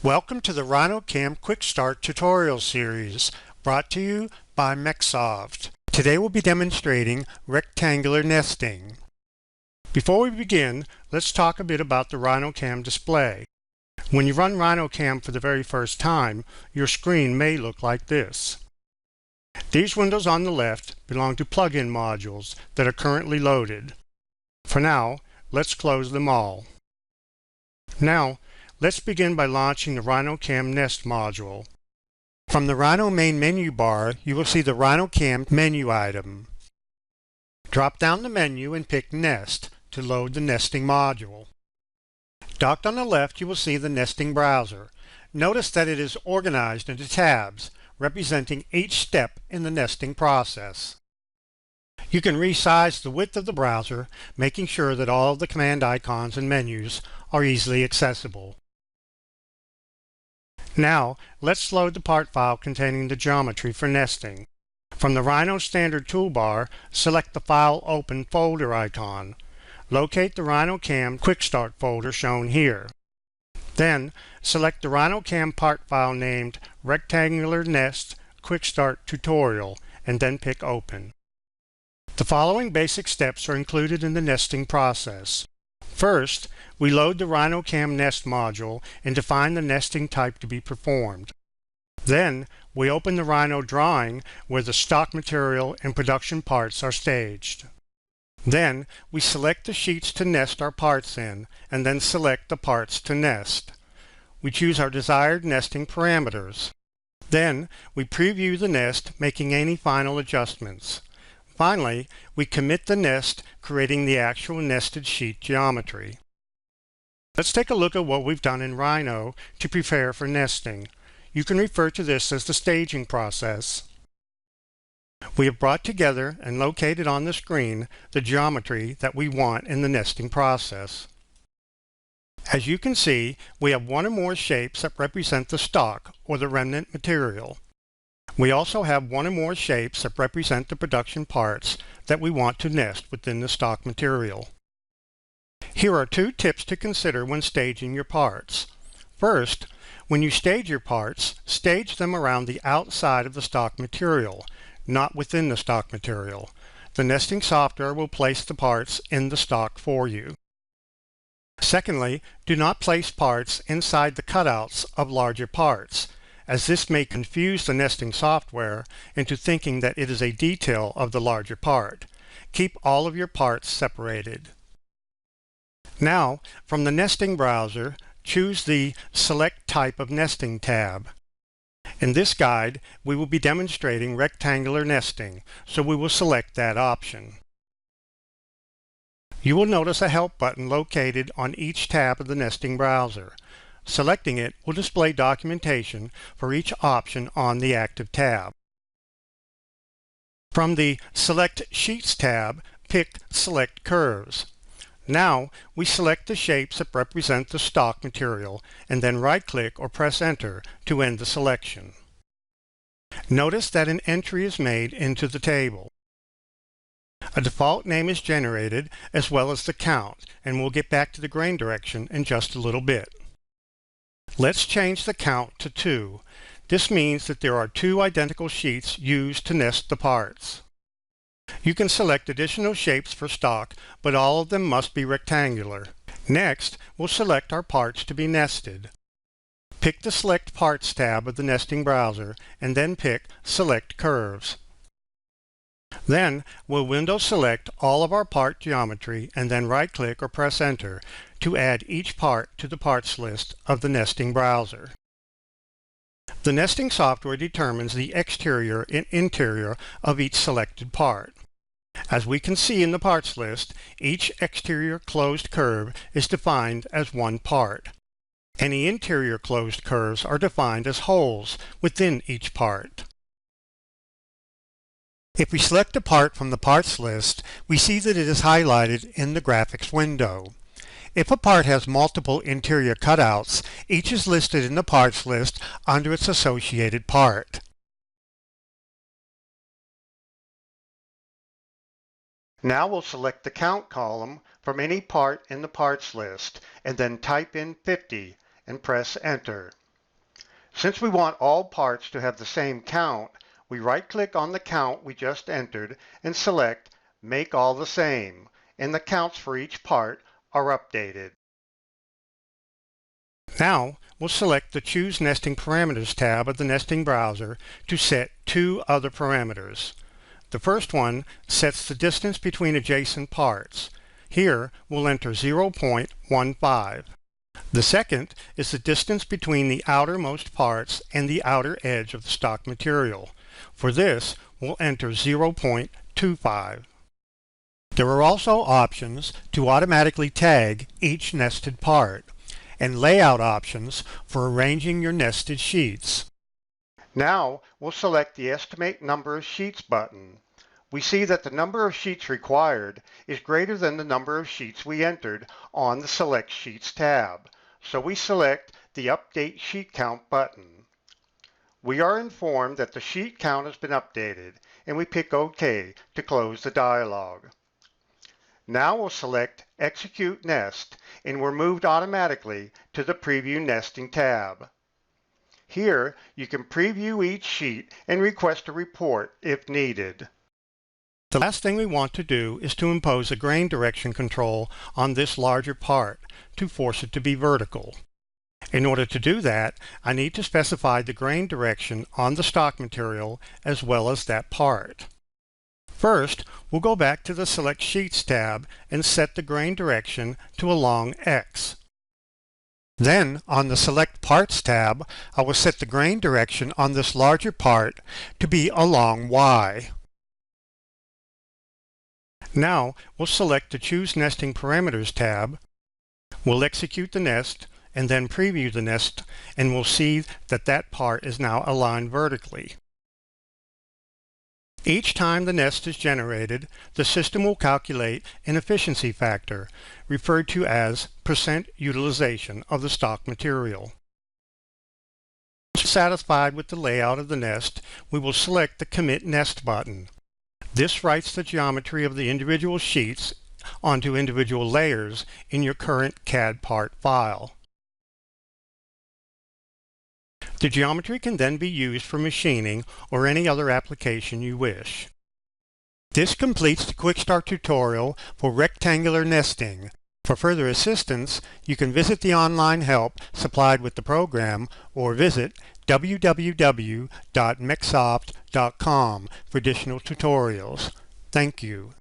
Welcome to the Rhinocam Quick Start tutorial series, brought to you by MecSoft. Today we'll be demonstrating rectangular nesting. Before we begin, let's talk a bit about the Rhinocam display. When you run Rhinocam for the very first time, your screen may look like this. These windows on the left belong to plugin modules that are currently loaded. For now, let's close them all. Now, let's begin by launching the Rhinocam Nest module. From the Rhino main menu bar, you will see the Rhinocam menu item. Drop down the menu and pick Nest to load the nesting module. Docked on the left, you will see the nesting browser. Notice that it is organized into tabs, representing each step in the nesting process. You can resize the width of the browser, making sure that all of the command icons and menus are easily accessible. Now, let's load the part file containing the geometry for nesting. From the Rhino Standard toolbar, select the File Open folder icon. Locate the Rhinocam Quick Start folder shown here. Then, select the Rhinocam part file named Rectangular Nest Quick Start Tutorial, and then pick Open. The following basic steps are included in the nesting process. First, we load the Rhinocam Nest module and define the nesting type to be performed. Then, we open the Rhino drawing where the stock material and production parts are staged. Then, we select the sheets to nest our parts in, and then select the parts to nest. We choose our desired nesting parameters. Then, we preview the nest, making any final adjustments. Finally, we commit the nest, creating the actual nested sheet geometry. Let's take a look at what we've done in Rhino to prepare for nesting. You can refer to this as the staging process. We have brought together and located on the screen the geometry that we want in the nesting process. As you can see, we have one or more shapes that represent the stock or the remnant material. We also have one or more shapes that represent the production parts that we want to nest within the stock material. Here are two tips to consider when staging your parts. First, when you stage your parts, stage them around the outside of the stock material, not within the stock material. The nesting software will place the parts in the stock for you. Secondly, do not place parts inside the cutouts of larger parts, as this may confuse the nesting software into thinking that it is a detail of the larger part. Keep all of your parts separated. Now, from the nesting browser, choose the Select Type of Nesting tab. In this guide, we will be demonstrating rectangular nesting, so we will select that option. You will notice a Help button located on each tab of the nesting browser. Selecting it will display documentation for each option on the active tab. From the Select Sheets tab, pick Select Curves. Now, we select the shapes that represent the stock material and then right-click or press Enter to end the selection. Notice that an entry is made into the table. A default name is generated as well as the count, and we'll get back to the grain direction in just a little bit. Let's change the count to 2. This means that there are 2 identical sheets used to nest the parts. You can select additional shapes for stock, but all of them must be rectangular. Next, we'll select our parts to be nested. Pick the Select Parts tab of the nesting browser, and then pick Select Curves. Then, we'll window select all of our part geometry and then right-click or press Enter to add each part to the parts list of the nesting browser. The nesting software determines the exterior and interior of each selected part. As we can see in the parts list, each exterior closed curve is defined as one part. Any interior closed curves are defined as holes within each part. If we select a part from the parts list, we see that it is highlighted in the graphics window. If a part has multiple interior cutouts, each is listed in the parts list under its associated part. Now we'll select the count column from any part in the parts list and then type in 50 and press Enter. Since we want all parts to have the same count, we right-click on the count we just entered and select Make All the Same, and the counts for each part are updated. Now, we'll select the Choose Nesting Parameters tab of the nesting browser to set two other parameters. The first one sets the distance between adjacent parts. Here, we'll enter 0.15. The second is the distance between the outermost parts and the outer edge of the stock material. For this, we'll enter 0.25. There are also options to automatically tag each nested part, and layout options for arranging your nested sheets. Now, we'll select the Estimate Number of Sheets button. We see that the number of sheets required is greater than the number of sheets we entered on the Select Sheets tab, so we select the Update Sheet Count button. We are informed that the sheet count has been updated, and we pick OK to close the dialog. Now we'll select Execute Nest, and we're moved automatically to the Preview Nesting tab. Here, you can preview each sheet and request a report if needed. The last thing we want to do is to impose a grain direction control on this larger part to force it to be vertical. In order to do that, I need to specify the grain direction on the stock material as well as that part. First, we'll go back to the Select Sheets tab and set the grain direction to a long X. Then, on the Select Parts tab, I will set the grain direction on this larger part to be a long Y. Now, we'll select the Choose Nesting Parameters tab. We'll execute the nest and then preview the nest, and we'll see that that part is now aligned vertically. Each time the nest is generated, the system will calculate an efficiency factor, referred to as % utilization of the stock material. Once satisfied with the layout of the nest, we will select the Commit Nest button. This writes the geometry of the individual sheets onto individual layers in your current CAD part file. The geometry can then be used for machining or any other application you wish. This completes the Quick Start tutorial for rectangular nesting. For further assistance, you can visit the online help supplied with the program or visit www.mecsoft.com for additional tutorials. Thank you.